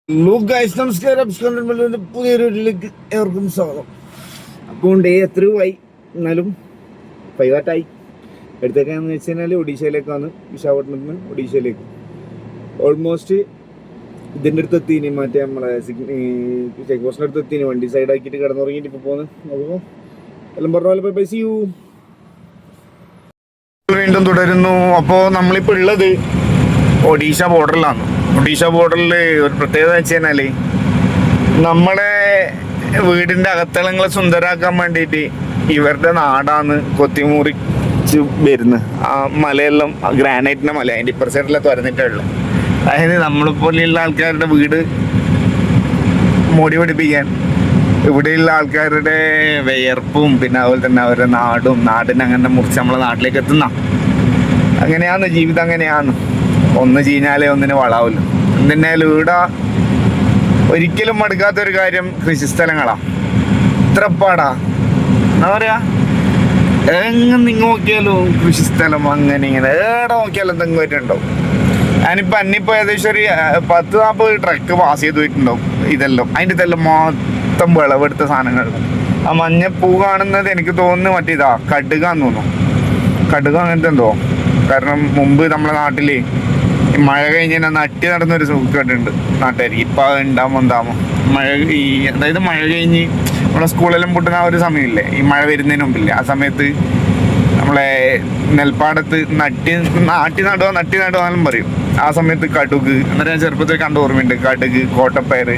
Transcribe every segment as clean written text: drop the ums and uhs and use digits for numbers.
നമസ്കാരം. പുതിയൊരു വീട്ടിലേക്ക് ഏവർക്കും സ്വാഗതം. അപ്പോൾ ഡേ എത്രയുമായി എന്നാലും 5 ആയി. എടുത്തേക്കാന്ന് വെച്ച് കഴിഞ്ഞാൽ ഒഡീഷയിലേക്കാണ്, വിശാഖപട്ടണത്തിൽ നിന്ന് ഒഡീഷയിലേക്ക്. ഓൾമോസ്റ്റ് ഇതിൻ്റെ അടുത്ത് എത്തിന്, മറ്റേ നമ്മളെ ചെക്ക് പോസ്റ്റിൻ്റെ അടുത്ത് എത്തിന്. വണ്ടി സൈഡാക്കിയിട്ട് കിടന്നുറങ്ങിയിട്ട് ഇപ്പോൾ പോകുന്നത്. നോക്കുമ്പോൾ എല്ലാം പറഞ്ഞ പോലെ പൈസ യു വീണ്ടും തുടരുന്നു. അപ്പോൾ നമ്മളിപ്പോൾ ഉള്ളത് ഒഡീഷ ബോർഡറിലാണ്. ഒഡീഷ ബോർഡറിൽ ഒരു പ്രത്യേകത വെച്ച് കഴിഞ്ഞാൽ നമ്മളെ വീടിൻ്റെ അകത്തളങ്ങളെ സുന്ദരാക്കാൻ വേണ്ടിയിട്ട് ഇവരുടെ നാടാണ് കൊത്തിമുറിച്ച് വരുന്നത്. ആ മലയെല്ലാം ഗ്രാനൈറ്റിൻ്റെ മല, അതിൻ്റെ ഇപ്പുറ സൈഡിലെ തുറന്നിട്ടുള്ളു. അതായത് നമ്മളെപ്പോലെയുള്ള ആൾക്കാരുടെ വീട് മോടി പിടിപ്പിക്കാൻ ഇവിടെയുള്ള ആൾക്കാരുടെ വിയർപ്പും പിന്നെ അതുപോലെ തന്നെ അവരുടെ നാടിനെ അങ്ങനെ മുറിച്ച് നമ്മളെ നാട്ടിലേക്ക് എത്തുന്ന അങ്ങനെയാണ് ജീവിതം. അങ്ങനെയാണ്, ഒന്ന് ചീഞ്ഞാലേ ഒന്നിന് വളാവില്ല. എന്തിനായാലും ഇവിടെ ഒരിക്കലും മടുക്കാത്തൊരു കാര്യം കൃഷിസ്ഥലങ്ങളാ. ഇത്രപ്പാടാ എന്താ പറയാ, എങ്ങനെ നിങ്ങൾ നോക്കിയാലും കൃഷിസ്ഥലം അങ്ങനെ ഇങ്ങനെ ഏടെ നോക്കിയാലും എന്തെങ്കിലും ആയിട്ടുണ്ടാവും. ഞാനിപ്പോൾ ഏകദേശം ഒരു 10-40 ട്രക്ക് പാസ് ചെയ്ത് പോയിട്ടുണ്ടാവും. ഇതെല്ലാം അതിൻ്റെ ഇതെല്ലാം മൊത്തം വിളവെടുത്ത സാധനങ്ങൾ. ആ മഞ്ഞപ്പൂ കാണുന്നത് എനിക്ക് തോന്നുന്നു മറ്റേതാ കടുകാന്ന് തോന്നുന്നു. കടുക അങ്ങനത്തെ എന്തോ. കാരണം മുമ്പ് നമ്മുടെ നാട്ടിൽ മഴ കഴിഞ്ഞാൽ നട്ടി നടന്നൊരു സുഖമുണ്ട് നാട്ടുകാർക്ക്. ഇപ്പം ഉണ്ടാമോ അതായത് മഴ കഴിഞ്ഞ് നമ്മളെ സ്കൂളെല്ലാം പൊട്ടുന്ന ആ ഒരു സമയമില്ലേ, ഈ മഴ വരുന്നതിന് മുമ്പില്ലേ, ആ സമയത്ത് നമ്മളെ നെൽപ്പാടത്ത് നട്ടി നടുവാന്നും പറയും. ആ സമയത്ത് കടുക് എന്നിട്ട് ഞാൻ ചെറുപ്പത്തിൽ കണ്ട ഓർമ്മയുണ്ട്. കടുക്, കോട്ടപ്പയർ,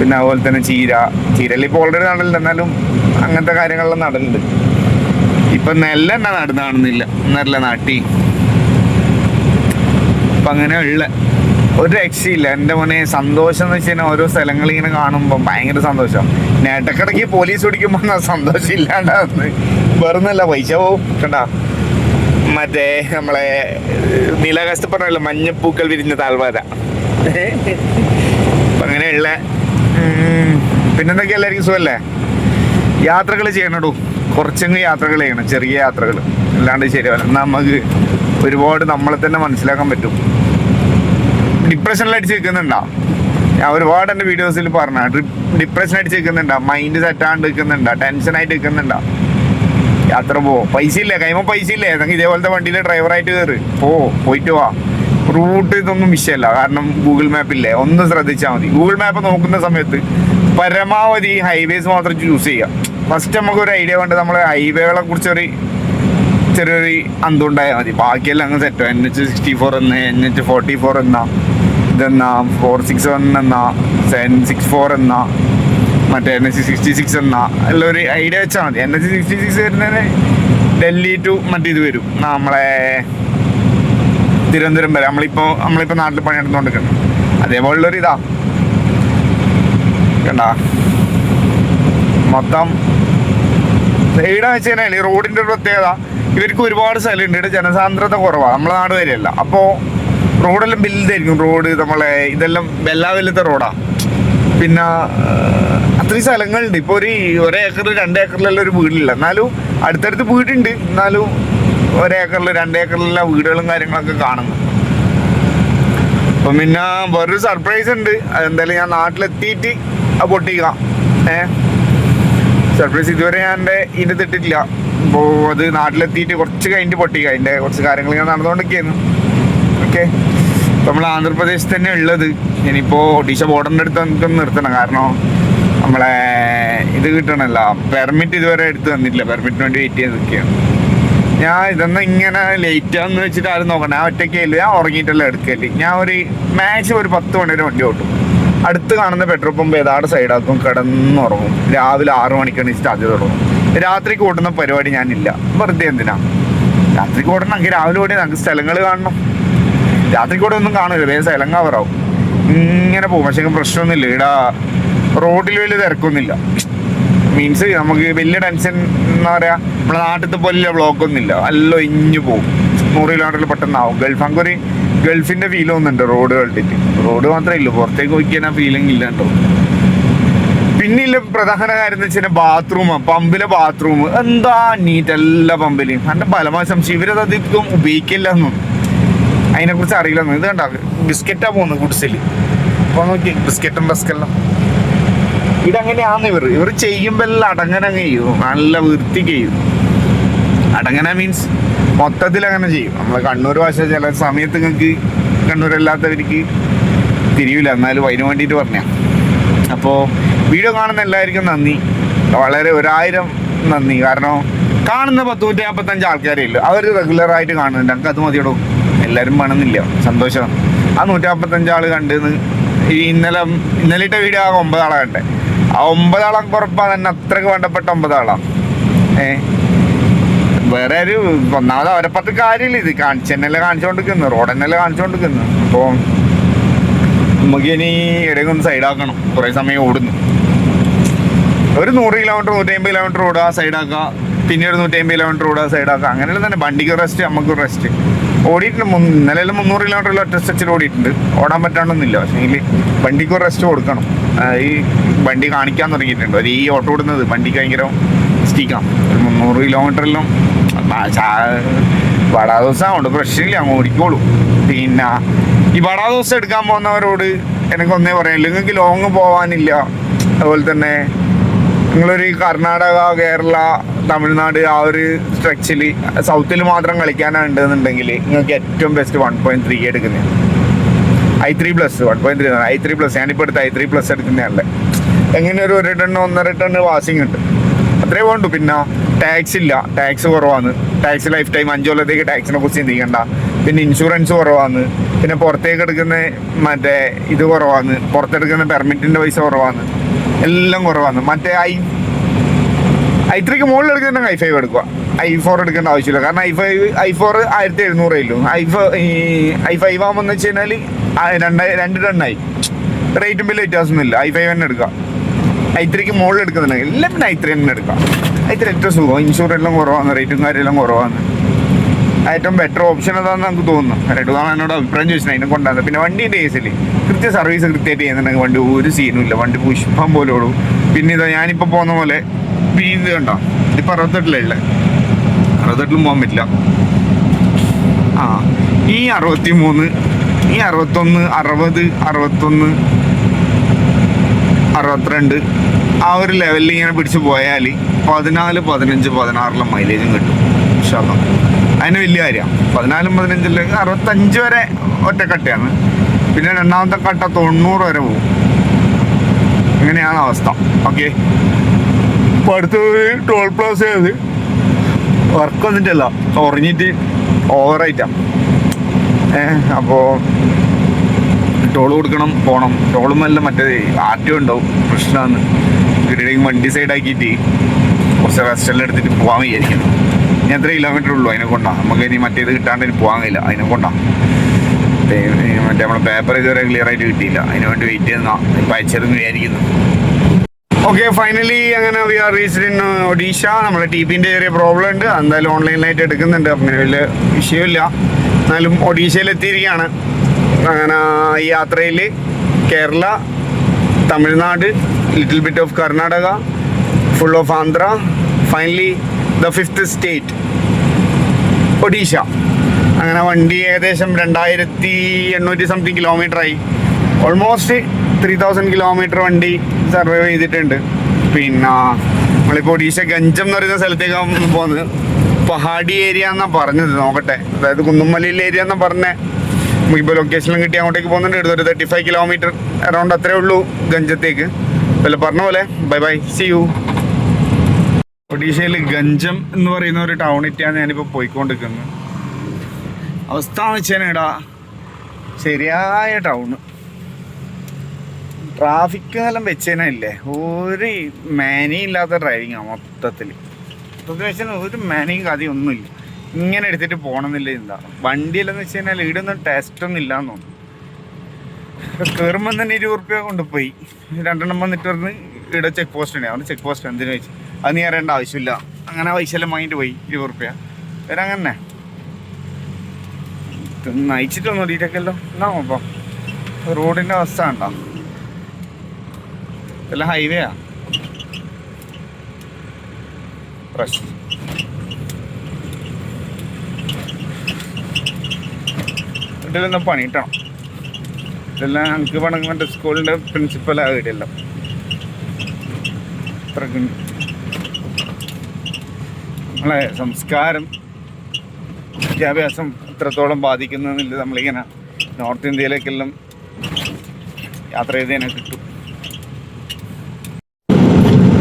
പിന്നെ അതുപോലെ തന്നെ ചീരയിൽ ഇപ്പോൾ ഓൾറെഡി നടലുണ്ട്, എന്നാലും അങ്ങനത്തെ കാര്യങ്ങളെല്ലാം നടലുണ്ട്. ഇപ്പം നെല്ലെണ്ണ നടുന്നാണെന്നില്ല, നെല്ല നാട്ടി അപ്പം അങ്ങനെ ഉള്ള ഒരു രക്ഷയില്ല. എൻ്റെ മോനെ സന്തോഷം എന്ന് വെച്ച് കഴിഞ്ഞാൽ ഓരോ സ്ഥലങ്ങളിങ്ങനെ കാണുമ്പോൾ ഭയങ്കര സന്തോഷം. പിന്നെ ഇടക്കിടയ്ക്ക് പോലീസ് പിടിക്കുമ്പോൾ സന്തോഷം ഇല്ലാണ്ടാന്ന് വെറുന്നല്ല, പൈസ പോവും. കണ്ട മറ്റേ നമ്മളെ നീലാകാശത്ത് പറഞ്ഞല്ലോ മഞ്ഞപ്പൂക്കൾ വിരിഞ്ഞ താഴ്വാര. അപ്പം അങ്ങനെയുള്ള പിന്നെന്തൊക്കെയാ, എല്ലാവർക്കും സുഖമല്ലേ? യാത്രകൾ ചെയ്യണടൂ, കുറച്ചെങ്കിലും യാത്രകൾ ചെയ്യണം, ചെറിയ യാത്രകൾ, അല്ലാണ്ട് ശരിയല്ല. നമുക്ക് ഒരുപാട് നമ്മളെ തന്നെ മനസ്സിലാക്കാൻ പറ്റും. ഡിപ്രഷനിൽ അടിച്ച് നിൽക്കുന്നുണ്ടോ? ഞാൻ ഒരുപാട് എൻ്റെ വീഡിയോസിൽ പറഞ്ഞ ഡിപ്രഷൻ അടിച്ച് നിൽക്കുന്നുണ്ടോ, മൈൻഡ് സെറ്റാണ്ട് നിൽക്കുന്നുണ്ടോ, ടെൻഷനായിട്ട് നിൽക്കുന്നുണ്ടോ, യാത്ര പൈസ ഇല്ലേ കൈമ, പൈസ ഇല്ലേ എന്നെങ്കിൽ ഇതേപോലത്തെ വണ്ടിയിൽ ഡ്രൈവറായിട്ട് കയറി പോയിട്ട് വാ. റൂട്ട് ഇതൊന്നും വിഷയമല്ല, കാരണം ഗൂഗിൾ മാപ്പില്ലേ, ഒന്ന് ശ്രദ്ധിച്ചാൽ മതി. ഗൂഗിൾ മാപ്പ് നോക്കുന്ന സമയത്ത് പരമാവധി ഹൈവേസ് മാത്രം ചൂസ് ചെയ്യുക. ഫസ്റ്റ് നമുക്കൊരു ഐഡിയ വേണ്ടത് നമ്മൾ ഹൈവേകളെ കുറിച്ചൊരു ചെറിയൊരു അന്തുണ്ടായാൽ മതി. ബാക്കിയെല്ലാം അങ്ങ് സെറ്റോ. NH64 എന്ന്, NH44 എന്നാ, ഇതെന്നാ 461 എന്നാ, 764 എന്നാ, മറ്റേ NH66 എന്നാ എല്ലാം ഒരു ഐഡിയ വെച്ചാൽ മതി. NH66 വരുന്നതിന് ഡൽഹി ടു മറ്റേത് വരും, നമ്മളെ തിരുവനന്തപുരം വരെ. നമ്മളിപ്പോൾ നാട്ടിൽ പണിയെടുത്തുകൊണ്ടിരിക്കുന്നത് അതേപോലുള്ളൊരു ഇതാ കണ്ട. മൊത്തം ഇവിടെ വെച്ച് കഴിഞ്ഞാൽ ഈ റോഡിൻ്റെ ഒരു പ്രത്യേകത, ഇവർക്ക് ഒരുപാട് സ്ഥലമുണ്ട്, ഇവിടെ ജനസാന്ദ്രത കുറവാണ്, നമ്മളെ നാട് വരെയല്ല. അപ്പോൾ റോഡെല്ലാം വലുതായിരിക്കും. റോഡ് നമ്മളെ ഇതെല്ലാം വലുത്തെ റോഡാണ്. പിന്നെ അത്രയും സ്ഥലങ്ങളുണ്ട്. ഇപ്പോൾ ഒരു ഏക്കർ 2 ഏക്കറിലെല്ലാം ഒരു വീടില്ല, എന്നാലും അടുത്തടുത്ത് വീടുണ്ട്, എന്നാലും 1 ഏക്കറിൽ 2 ഏക്കറിലെല്ലാം വീടുകളും കാര്യങ്ങളൊക്കെ കാണുന്നു. അപ്പം പിന്നെ വേറൊരു സർപ്രൈസ് ഉണ്ട്, അതെന്തായാലും ഞാൻ നാട്ടിലെത്തിയിട്ട് പൊട്ടിക്കാം. സർപ്രൈസ് ഇതുവരെ ഞാൻ ഇതിൻ്റെ ഇട്ടിട്ടില്ല. അപ്പോൾ അത് നാട്ടിലെത്തിയിട്ട് കുറച്ച് കഴിഞ്ഞിട്ട് പൊട്ടിക്കുക. അതിൻ്റെ കുറച്ച് കാര്യങ്ങൾ ഞാൻ നടന്നുകൊണ്ടിരിക്കുന്നു. ഓക്കെ, നമ്മൾ ആന്ധ്രാപ്രദേശ് തന്നെ ഉള്ളത്. ഇനിയിപ്പോൾ ഒഡീഷ ബോർഡറിൻ്റെ അടുത്ത് നമുക്കൊന്ന് നിർത്തണം, കാരണം നമ്മളെ ഇത് കിട്ടണമല്ല, പെർമിറ്റ് ഇതുവരെ എടുത്ത് തന്നിട്ടില്ല. പെർമിറ്റിന് വേണ്ടി വെയിറ്റ് ചെയ്ത് നിൽക്കുകയാണ് ഞാൻ. ഇതൊന്നും ഇങ്ങനെ ലേറ്റാന്ന് വെച്ചിട്ട് ആരും നോക്കണം. ഞാൻ ഒറ്റയ്ക്കല്ല, ഞാൻ ഉറങ്ങിയിട്ടല്ല എടുക്കല്. ഞാൻ ഒരു മാക്സിമം ഒരു 10 മണി വരെ വണ്ടി ഓട്ടും. അടുത്ത് കാണുന്ന പെട്രോൾ പമ്പ് ഏതാണ്ട് സൈഡാക്കും, കിടന്നുറങ്ങും. രാവിലെ 6 മണിക്കാണ് സ്റ്റാർട്ട് ചെയ്ത് തുടങ്ങും. രാത്രിക്ക് ഓടുന്ന പരിപാടി ഞാനില്ല. വെറുതെ എന്തിനാ രാത്രിക്ക് ഓടണമെങ്കിൽ രാവിലെ ഓടി നമുക്ക് സ്ഥലങ്ങൾ കാണണം. രാത്രിക്ക് ഓടെ ഒന്നും കാണില്ല, വേഗം സ്ഥലം കവറാവും. ഇങ്ങനെ പോകും. പക്ഷേ പ്രശ്നമൊന്നുമില്ല, ഇവിടെ റോഡിൽ വലിയ തിരക്കൊന്നുമില്ല. മീൻസ് നമുക്ക് വലിയ ടെൻഷൻ എന്താ പറയുക, നമ്മളെ നാട്ടിലത്തെ പോലെ ബ്ലോക്കൊന്നുമില്ല. നല്ല ഒഴിഞ്ഞു പോകും. 100 കിലോമീറ്ററിൽ പെട്ടെന്നാവും. ഗൾഫിൻ്റെ ഫീൽ ഒന്നുണ്ട് റോഡ് കണ്ടിട്ട്. റോഡ് മാത്രമേ ഇല്ലൂ, പുറത്തേക്ക് നോക്കിയാൽ ആ ഫീലിംഗ് ഇല്ല കേട്ടോ. പിന്നില്ല പ്രധാന കാര്യം എന്ന് വെച്ചാൽ ബാത്റൂമാണ്. പമ്പിലെ ബാത്റൂം എന്താ നീറ്റ്, എല്ലാ പമ്പിലും. എൻ്റെ പലമായ സംശയം ഇവരത് അധികം ഉപയോഗിക്കില്ല എന്നും അതിനെക്കുറിച്ച് അറിയില്ലെന്ന്. ഇത് കണ്ട ബിസ്ക്കറ്റാ പോകുന്നത് ഗുഡ്സിൽ. അപ്പോൾ നോക്കി ബിസ്ക്കറ്റും ബസ്ക്കെല്ലാം ഇതങ്ങനെയാന്ന് ഇവർ ചെയ്യുമ്പോൾ എല്ലാം അടങ്ങനങ്ങ് ചെയ്യും, നല്ല വൃത്തിക്ക് ചെയ്യും. അടങ്ങന മീൻസ് മൊത്തത്തിൽ അങ്ങനെ ചെയ്യും. നമ്മൾ കണ്ണൂർ ഭാഷ ചില സമയത്ത് നിങ്ങൾക്ക് കണ്ണൂരല്ലാത്തവർക്ക് തിരിയില്ല, എന്നാലും അതിന് വേണ്ടിയിട്ട് പറഞ്ഞാൽ. അപ്പോൾ വീഡിയോ കാണുന്ന എല്ലാവർക്കും നന്ദി, വളരെ 1000 നന്ദി. കാരണം കാണുന്ന 155 ആൾക്കാരേ ഉള്ളൂ, അവർ റെഗുലറായിട്ട് കാണുന്നുണ്ട്. ഞങ്ങൾക്ക് അത് മതിയോടും, എല്ലാവരും വേണമെന്നില്ല, സന്തോഷമാണ്. ആ 155 ആൾ കണ്ടെന്ന് ഈ ഇന്നലത്തെ വീഡിയോ 9 ആളെ കണ്ടേ. ആ 9 ആളെ കുറപ്പാ തന്നെ അത്രയ്ക്ക് വേണ്ടപ്പെട്ട 9 ആളാണ്. വേറെ ഒരു ഒന്നാമത് അവരെപ്പത്ത് കാര്യമില്ല, ഇത് കാണിച്ചെന്നല്ലേ കാണിച്ചുകൊണ്ടിരിക്കുന്നു, റോഡെന്നല്ലേ കാണിച്ചുകൊണ്ടിരിക്കുന്നു. അപ്പോൾ നമുക്ക് ഇനി ഇടയ്ക്ക് ഒന്ന് സൈഡാക്കണം, കുറേ സമയം ഓടുന്നു. ഒരു 100 കിലോമീറ്റർ 150 കിലോമീറ്റർ ഓടുക, സൈഡാക്കുക, പിന്നെ ഒരു 150 കിലോമീറ്റർ ഓടുക, സൈഡാക്കുക. അങ്ങനെയുള്ള തന്നെ വണ്ടിക്ക് റെസ്റ്റ്, നമുക്ക് റെസ്റ്റ്. ഓടിയിട്ടുണ്ട് ഇന്നലെല്ലാം 300 കിലോമീറ്റർ ഒറ്റ സ്ട്രെച്ചിൽ ഓടിയിട്ടുണ്ട്. ഓടാൻ പറ്റാണ്ടൊന്നുമില്ല, പക്ഷേങ്കിൽ വണ്ടിക്ക് ഒരു റെസ്റ്റ് കൊടുക്കണം. ഈ വണ്ടി കാണിക്കാൻ തുടങ്ങിയിട്ടുണ്ട്, ഒരു ഈ ഓട്ടോ ഓടുന്നത് വണ്ടിക്ക് ഭയങ്കര സ്റ്റിക്കാം. ഒരു 300 കിലോമീറ്ററിലും വടാ ദിവസം കൊണ്ട് പ്രശ്നമില്ല, അങ്ങ് ഓടിക്കോളൂ. പിന്നെ ഈ വടാ ദിവസം എടുക്കാൻ പോകുന്നവരോട് എനിക്കൊന്നേ പറയാനില്ല, നിങ്ങൾക്ക് ലോങ് പോകാനില്ല. അതുപോലെ തന്നെ നിങ്ങളൊരു കർണാടക, കേരള, തമിഴ്നാട് ആ ഒരു സ്ട്രെച്ചിൽ സൗത്തിൽ മാത്രം കളിക്കാനുണ്ടെന്നുണ്ടെങ്കിൽ നിങ്ങൾക്ക് ഏറ്റവും ബെസ്റ്റ് 1.3 എടുക്കുന്നതാണ്. i3+, 1.3 i3+. ഞാനിപ്പോൾ എടുത്ത് i3+ എടുക്കുന്നതല്ലേ. എങ്ങനെ ഒരു 1 ടൺ 1.5 ടൺ വാസിങ് ഉണ്ട്, അത്രേ വേണ്ടു. പിന്നെ ടാക്സ് ഇല്ല, ടാക്സ് കുറവാണ്. ടാക്സ് ലൈഫ് ടൈം 5 കൊല്ലത്തേക്ക് ടാക്സിനെ കുറിച്ച് ചിന്തിക്കണ്ട. പിന്നെ ഇൻഷുറൻസ് കുറവാണ്. പിന്നെ പുറത്തേക്ക് എടുക്കുന്ന മറ്റേ ഇത് കുറവാണ്, പുറത്തെടുക്കുന്ന പെർമിറ്റിൻ്റെ പൈസ കുറവാണ്, എല്ലാം കുറവാണ്. മറ്റേ i3ക്ക് മുകളിൽ എടുക്കുന്നുണ്ടെങ്കിൽ i5 എടുക്കുക, i4 എടുക്കേണ്ട ആവശ്യമില്ല. കാരണം i4 1700 i5 ആകുമ്പോൾ വെച്ച് കഴിഞ്ഞാൽ 2 ടണ്ണായി, റേറ്റും വലിയ വ്യത്യാസമൊന്നുമില്ല. i5 തന്നെ എടുക്കുക. i3ക്ക് മുകളിൽ എടുക്കുന്നുണ്ടെങ്കിൽ എല്ലാം പിന്നെ i3 തന്നെ എടുക്കാം. i3 ഏറ്റവും സുഖം, ഇൻഷുറൻസ് എല്ലാം കുറവാണ്, റേറ്റും കാര്യമെല്ലാം കുറവാണ്. ഏറ്റവും ബെറ്റർ ഓപ്ഷൻ അതാണെന്ന് നമുക്ക് തോന്നുന്നു. കാരണം എന്നോട് അഭിപ്രായം ചോദിച്ചാൽ അതിനെ കൊണ്ടാണ്. പിന്നെ വണ്ടീൻ്റെ കേസിൽ സർവീസ് കൃത്യമായിട്ട് ചെയ്യുന്നുണ്ടെങ്കിൽ വണ്ടി ഒരു സീനും ഇല്ല, വണ്ടി പുഷ്പം പോലെ ഓടും. പിന്നെ ഇതാ ഞാനിപ്പോൾ പോകുന്ന പോലെ ഇത് കണ്ടോ, ഇപ്പം 68 68ലും പോകാൻ പറ്റില്ല. ഈ 63, ഈ 61, 60, 61, 62 ആ ഒരു ലെവലിൽ ഇങ്ങനെ പിടിച്ച് പോയാൽ 14, 15, 16 മൈലേജും കിട്ടും. പക്ഷേ അതിന് വലിയ കാര്യമാണ്. 14, 15 65 വരെ ഒറ്റക്കട്ടയാണ്. പിന്നെ രണ്ടാമത്തെ കട്ട 90 വരെ പോകും. ഇങ്ങനെയാണ് അവസ്ഥ. ഓക്കെ, ഇപ്പോൾ അടുത്ത് ടോൾ പ്ലാസ ചെയ്ത് വർക്ക് വന്നിട്ടല്ല, ഉറങ്ങിയിട്ട് ഓവറായിട്ടാണ്. അപ്പോൾ ടോൾ കൊടുക്കണം, പോകണം. ടോളുമെല്ലാം മറ്റേ RTO ഉണ്ടാവും, പ്രശ്നമാണ്. ഇവിടെയും വണ്ടി സൈഡാക്കിയിട്ട് കുറച്ച് റെസ്റ്റെല്ലാം എടുത്തിട്ട് പോകാൻ വിചാരിക്കുന്നു. ഇനി എത്ര കിലോമീറ്റർ ഉള്ളൂ, അതിനെ കൊണ്ടാണ്. നമുക്ക് ഇനി മറ്റേത് കിട്ടാണ്ട് ഇനി പോകാൻ കഴിയില്ല, അതിനെ കൊണ്ടാണ്. മറ്റേ നമ്മളെ പേപ്പർ ഇതുവരെ ക്ലിയർ ആയിട്ട് കിട്ടിയില്ല, അതിന് വേണ്ടി വെയിറ്റ് ചെയ്യുന്ന ഇപ്പം അയച്ചതെന്ന് വിചാരിക്കുന്നു. ഓക്കെ, ഫൈനലി അങ്ങനെ we are reached in Odisha. നമ്മുടെ TPൻ്റെ ചെറിയ പ്രോബ്ലം ഉണ്ട്, എന്തായാലും ഓൺലൈനിലായിട്ട് എടുക്കുന്നുണ്ട്, അങ്ങനെ വലിയ വിഷയമില്ല. എന്നാലും ഒഡീഷയിൽ എത്തിയിരിക്കുകയാണ്. അങ്ങനെ ഈ യാത്രയിൽ Kerala, Tamil Nadu, little bit of Karnataka, full of Andhra, finally the 5th state Odisha. അങ്ങനെ വണ്ടി ഏകദേശം 2800 സംതിങ് കിലോമീറ്ററായി. ഓൾമോസ്റ്റ് 3000 കിലോമീറ്റർ വണ്ടി സർവൈവ് ചെയ്തിട്ടുണ്ട്. പിന്നെ നമ്മളിപ്പോൾ ഒഡീഷ ഗഞ്ചം എന്ന് പറയുന്ന സ്ഥലത്തേക്കാണ് പോകുന്നത്. പഹാഡി ഏരിയ എന്നാണ് പറഞ്ഞത്, നോക്കട്ടെ. അതായത് കുന്നുമലയിൽ ഏരിയ എന്നാണ് പറഞ്ഞത്. നമുക്കിപ്പോൾ ലൊക്കേഷനിലും കിട്ടി അങ്ങോട്ടേക്ക് പോകുന്നുണ്ട്. എടുത്തൊരു 35 കിലോമീറ്റർ അറൗണ്ട് അത്രേ ഉള്ളൂ ഗഞ്ചത്തേക്ക്. അല്ല പറഞ്ഞ പോലെ ബൈ ബൈ, സി യു. ഒഡീഷയിൽ ഗഞ്ചം എന്ന് പറയുന്ന ഒരു ടൗണിറ്റാണ് ഞാനിപ്പോൾ പോയിക്കൊണ്ടിരിക്കുന്നത്. അവസ്ഥ എന്ന് വെച്ചാൽ ഇടാ ശരിയായ ടൗണ്. ട്രാഫിക് എന്നെല്ലാം വെച്ചേനല്ലേ, ഒരു മാനിയും ഇല്ലാത്ത ഡ്രൈവിങ്ങാണ് മൊത്തത്തിൽ. വെച്ചാൽ ഒരു മാനിയും കഥയൊന്നുമില്ല. ഇങ്ങനെ എടുത്തിട്ട് പോകണമെന്നില്ല ചിന്ത. വണ്ടിയിലെന്ന് വെച്ച് കഴിഞ്ഞാൽ ഈടൊന്നും ടെസ്റ്റൊന്നും ഇല്ലയെന്ന് തോന്നുന്നു. കയറുമ്പോൾ തന്നെ 20 രൂപ കൊണ്ടുപോയി. 2 വന്നിട്ട് പറഞ്ഞ് ഇവിടെ ചെക്ക് പോസ്റ്റ് ഉണ്ട്. അവിടെ ചെക്ക് പോസ്റ്റ് എന്തിനു വെച്ച് അത് നീ അറിയേണ്ട ആവശ്യമില്ല. അങ്ങനെ പൈസയെല്ലാം വാങ്ങിയിട്ട് പോയി 20 രൂപ. അങ്ങനെ നയിച്ചിട്ടൊന്നും ഓടിയിട്ടൊക്കെയല്ലോ. എന്നാ അപ്പോൾ റോഡിൻ്റെ അവസ്ഥ ഉണ്ടോ, ഇതെല്ലാം ഹൈവേയാ. പ്രശ്നം ഇതിലൊന്നും പണിയിട്ടണം. ഇതെല്ലാം എനിക്ക് പണങ്ങുന്നുണ്ട്. സ്കൂളിൻ്റെ പ്രിൻസിപ്പലാണ് ഇവിടെയെല്ലാം. അത്രക്കും നമ്മളെ സംസ്കാരം വിദ്യാഭ്യാസം എത്രത്തോളം ബാധിക്കുന്നതെന്നില്ല. നമ്മളിങ്ങനെ നോർത്ത് ഇന്ത്യയിലേക്കെല്ലാം യാത്ര ചെയ്ത് തന്നെ കിട്ടും.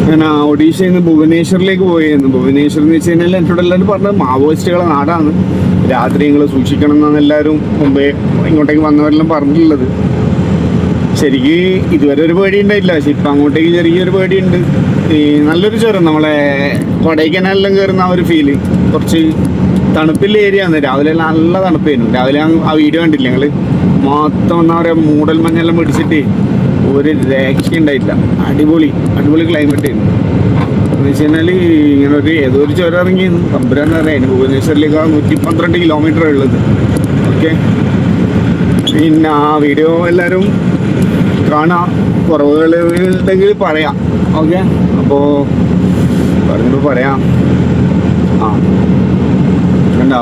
ഞാൻ ഒഡീഷയിൽ നിന്ന് ഭുവനേശ്വറിലേക്ക് പോയിരുന്നു. ഭുവനേശ്വർ എന്ന് വെച്ച് കഴിഞ്ഞാൽ എന്നോട് എല്ലാവരും പറഞ്ഞത് മാവോയിസ്റ്റുകളെ നാടാണ്, രാത്രി നിങ്ങൾ സൂക്ഷിക്കണം എന്നാണ് എല്ലാവരും മുമ്പേ ഇങ്ങോട്ടേക്ക് വന്നവരെല്ലാം പറഞ്ഞിട്ടുള്ളത്. ശരിക്ക് ഇതുവരെ ഒരു പേടി ഉണ്ടായില്ല, പക്ഷെ ഇപ്പം അങ്ങോട്ടേക്ക് ചെറിയൊരു പേടിയുണ്ട്. ഈ നല്ലൊരു ചുരം, നമ്മളെ കൊടൈക്കനാലെല്ലാം കയറുന്ന ആ ഒരു ഫീല്. കുറച്ച് തണുപ്പില്ല ഏരിയ ആണ്. രാവിലെ നല്ല തണുപ്പായിരുന്നു. രാവിലെ ആ വീഡിയോ കണ്ടില്ല ഞങ്ങൾ, മൊത്തം എന്താ പറയുക മൂടൽ മഞ്ഞെല്ലാം പിടിച്ചിട്ട് ഒരു രക്ഷയുണ്ടായിട്ടില്ല. അടിപൊളി ക്ലൈമറ്റ് ആയിരുന്നു. എന്ന് വെച്ച് കഴിഞ്ഞാൽ ഇങ്ങനെ ഏതോ ഒരു ചുരം ഇറങ്ങിയിരുന്നു. തമ്പുരാന്ന് പറയാം. ഭുവനേശ്വറിലേക്ക് 112 കിലോമീറ്റർ ഉള്ളത്. ഓക്കെ, പിന്നെ ആ വീഡിയോ എല്ലാവരും കാണാം. കുറവുകൾ ഉണ്ടെങ്കിൽ പറയാം. ഓക്കെ, അപ്പോൾ പറഞ്ഞപ്പോൾ പറയാം. കണ്ടോ,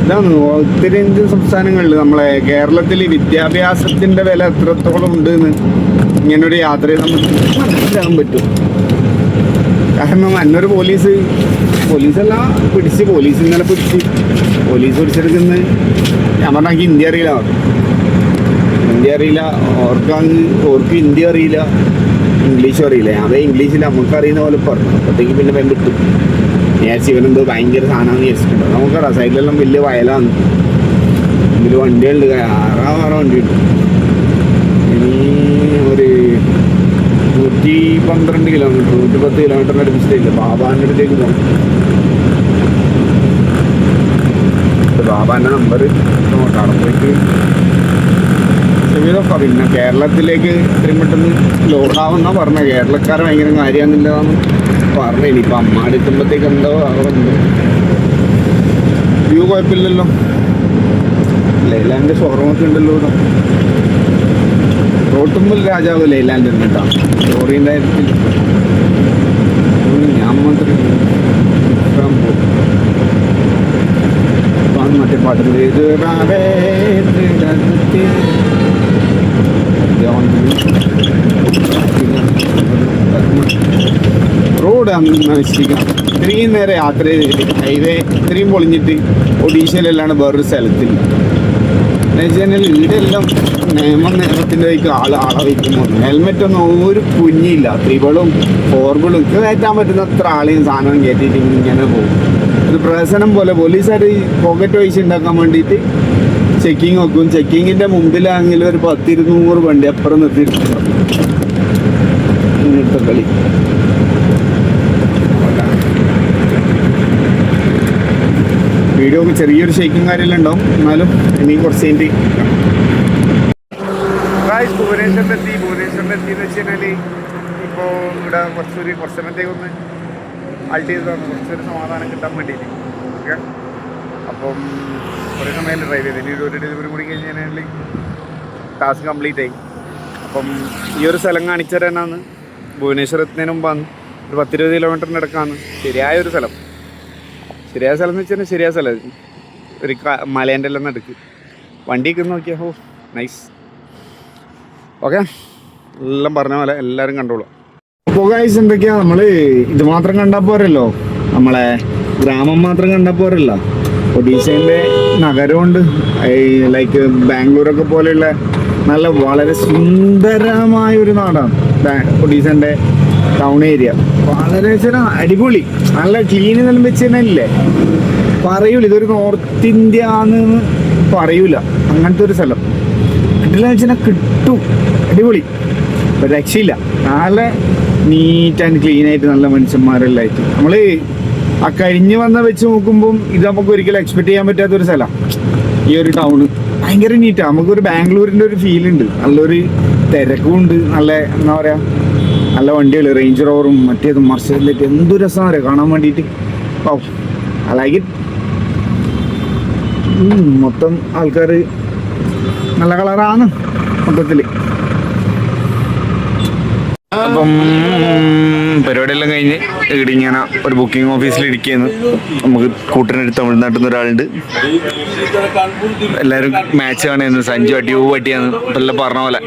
ഇതാണ് ഉത്തരേന്ത്യൻ സംസ്ഥാനങ്ങളിൽ നമ്മളെ കേരളത്തിൽ വിദ്യാഭ്യാസത്തിൻ്റെ വില എത്രത്തോളം ഉണ്ടെന്ന് ഇങ്ങനൊരു യാത്രയിൽ നമുക്ക് മനസ്സിലാക്കാൻ പറ്റും. കാരണം എന്നൊരു പോലീസെല്ലാം പോലീസ് ഇന്നലെ പിടിച്ചെടുക്കുന്ന ഞാൻ പറഞ്ഞാൽ എനിക്ക് ഹിന്ദി അറിയില്ല, ഓർക്ക് ഹിന്ദി അറിയില്ല, ഇംഗ്ലീഷും അറിയില്ല. അതേ ഇംഗ്ലീഷിൽ നമുക്ക് അറിയുന്ന പോലെ പറഞ്ഞു. അപ്പോഴത്തേക്ക് പിന്നെ വേഗം കിട്ടും. വിചാരിച്ച് ഇവനെന്തോ ഭയങ്കര സാധനമാണെന്ന് വിചാരിച്ചിട്ടുണ്ട്. നമുക്കറിയാം സൈഡിലെല്ലാം വലിയ വയലാണ്. ഇതിൽ വണ്ടികളുണ്ട്, 6 വണ്ടിയുണ്ട്. ഇനി ഒരു 112 കിലോമീറ്റർ 110 കിലോമീറ്ററിൻ്റെ അടുത്ത് സ്റ്റേജില്ല. ബാബാൻ്റെ അടുത്തേക്ക് പോകണം. ബാബാൻ്റെ നമ്പർ നോക്കാം പോയിട്ട് ചെവിതൊക്കെ. പിന്നെ കേരളത്തിലേക്ക് ഇത്രയും പെട്ടെന്ന് ലോഡാവുന്ന പറഞ്ഞ കേരളക്കാർ ഭയങ്കര കാര്യമാണെന്നില്ലതാണ് പറഞ്ഞ. ഇനിയിപ്പോൾ അമ്മാട് എത്തുമ്പോഴത്തേക്ക് എന്തോ അവിടെ ഉണ്ട്. വ്യൂ കുഴപ്പമില്ലല്ലോ. ലൈലാൻഡ് ഷോറൂമൊക്കെ ഉണ്ടല്ലോ ഇവിടെ. റോട്ടുമ്പൽ രാജാവ് ലൈലാൻഡ് ഉണ്ട് കേട്ടോ. സ്റ്റോറീൻ്റെ കാര്യത്തിൽ ഞാൻ മാത്രം മറ്റേ പാട്ടിൽ റോഡ് നശിക്കണം. ഇത്രയും നേരം യാത്ര ചെയ്തിട്ട് ഹൈവേ ഇത്രയും പൊളിഞ്ഞിട്ട് ഒഡീഷയിലെല്ലാം വേറൊരു സ്ഥലത്തില്ല. എന്ന് വെച്ച് കഴിഞ്ഞാൽ ഇവിടെയെല്ലാം നിയമത്തിൻ്റെ വഴിക്ക് ആളെ വയ്ക്കുമ്പോൾ ഹെൽമെറ്റൊന്നും ഒരു കുഞ്ഞില്ല. 3-വീലും 4-വീലും ഒക്കെ കയറ്റാൻ പറ്റുന്ന അത്ര ആളെയും സാധനം കയറ്റിയിട്ട് ഇങ്ങനെ പോകും. ഒരു പ്രഹസനം പോലെ പോലീസുകാർ പോക്കറ്റ് പൈസ ഉണ്ടാക്കാൻ വേണ്ടിയിട്ട് ചെക്കിങ് വെക്കും. ചെക്കിങ്ങിൻ്റെ മുമ്പിലാണെങ്കിലും ഒരു 10-200 വണ്ടി അപ്പുറം നിർത്തിയിട്ടുണ്ടാവും. ഇങ്ങനത്തെ കളി. വീഡിയോ ചെറിയൊരു ഷേക്കിങ് കാര്യമെല്ലാം ഉണ്ടാവും. എന്നാലും ഇനി കുറച്ച് ഭുവനേശ്വറിലെത്തി എന്ന് വെച്ച് കഴിഞ്ഞാൽ ഇപ്പോൾ ഇവിടെ കുറച്ച് സമയത്തേക്കൊന്ന് ആൾട്ട് ചെയ്തതാണ്. കുറച്ചൊരു സമാധാനം കിട്ടാൻ വേണ്ടിയിട്ട്. ഓക്കെ, അപ്പം കുറേ സമയം ഡ്രൈവ് ചെയ്ത് ഇനി ഒരു ഡെലിവറി കൂടി കഴിഞ്ഞ് കഴിഞ്ഞാൽ ടാസ്ക് കംപ്ലീറ്റ് ആയി. അപ്പം ഈ ഒരു സ്ഥലം കാണിച്ചു തരാനാണ്. ഭുവനേശ്വർ എത്തുന്നതിന് മുമ്പാണ്. ഒരു 10-20 കിലോമീറ്ററിൻ്റെ ഇടക്കാണ് ശരിയായൊരു സ്ഥലം. ശരിയായ സ്ഥലം എന്ന് വെച്ചാൽ ശരിയായ സ്ഥലം. ഒരു മലേൻ്റെ എല്ലാം നടുക്ക് വണ്ടിയൊക്കെ നോക്കിയാൽ ഓ നൈസ്. ഓക്കെ, എല്ലാം പറഞ്ഞ പോലെ എല്ലാവരും കണ്ടോളൂ. അപ്പോൾ ഗൈസ് എന്തൊക്കെയാ, നമ്മൾ ഇത് മാത്രം കണ്ടാൽ പോരല്ലോ, നമ്മളെ ഗ്രാമം മാത്രം കണ്ടാൽ പോരല്ലോ. ഒഡീഷയിലെ നഗരമുണ്ട്. ലൈക്ക് ബാംഗ്ലൂരൊക്കെ പോലെയുള്ള നല്ല വളരെ സുന്ദരമായ ഒരു നാടാണ് ഒഡീഷൻ്റെ ടൗൺ ഏരിയ. വളരെ അടിപൊളി, നല്ല ക്ലീൻ എന്നെല്ലാം വെച്ച് തന്നെ ഇല്ലേ പറയൂല. ഇതൊരു നോർത്ത് ഇന്ത്യ ആണെന്ന് പറയൂല. അങ്ങനത്തെ ഒരു സ്ഥലം കിട്ടില്ലെന്ന് വെച്ചാൽ കിട്ടും. അടിപൊളി, ഒരു രക്ഷയില്ല. നല്ല നീറ്റ് ആൻഡ് ക്ലീൻ ആയിട്ട് നല്ല മനുഷ്യന്മാരെല്ലാം ആയിട്ട് നമ്മൾ ആ കഴിഞ്ഞ് വന്ന വെച്ച് നോക്കുമ്പം ഇത് നമുക്ക് ഒരിക്കലും എക്സ്പെക്ട് ചെയ്യാൻ പറ്റാത്തൊരു സ്ഥലമാണ്. ഈ ഒരു ടൗണ് ഭയങ്കര നീറ്റാണ്. നമുക്കൊരു ബാംഗ്ലൂരിൻ്റെ ഒരു ഫീലുണ്ട്. നല്ലൊരു തിരക്കുമുണ്ട്. നല്ല എന്താ പറയുക, നല്ല വണ്ടികൾ, റേഞ്ച് റോവറും മറ്റേതും മർസിഡിലേക്ക് എന്ത് രസമാണ് അറിയാം കാണാൻ വേണ്ടിയിട്ട്. ഓ ഐ ലൈക്ക് ഇറ്റ്. മൊത്തം ആൾക്കാർ നല്ല കളറാണ് മൊത്തത്തിൽ. അപ്പം പരിപാടിയെല്ലാം കഴിഞ്ഞ് ഇവിടെ ഇങ്ങനെ ഒരു ബുക്കിംഗ് ഓഫീസിൽ ഇരിക്കുകയെന്ന്. നമുക്ക് കൂട്ടിനടുത്ത് തമിഴ്നാട്ടിൽ നിന്ന് ഒരാളുണ്ട്. എല്ലാവരും മാച്ച് കാണുന്നു. സഞ്ജു അടിയോ പറ്റിയാന്ന് ഇപ്പം എല്ലാം പറഞ്ഞ പോലെ.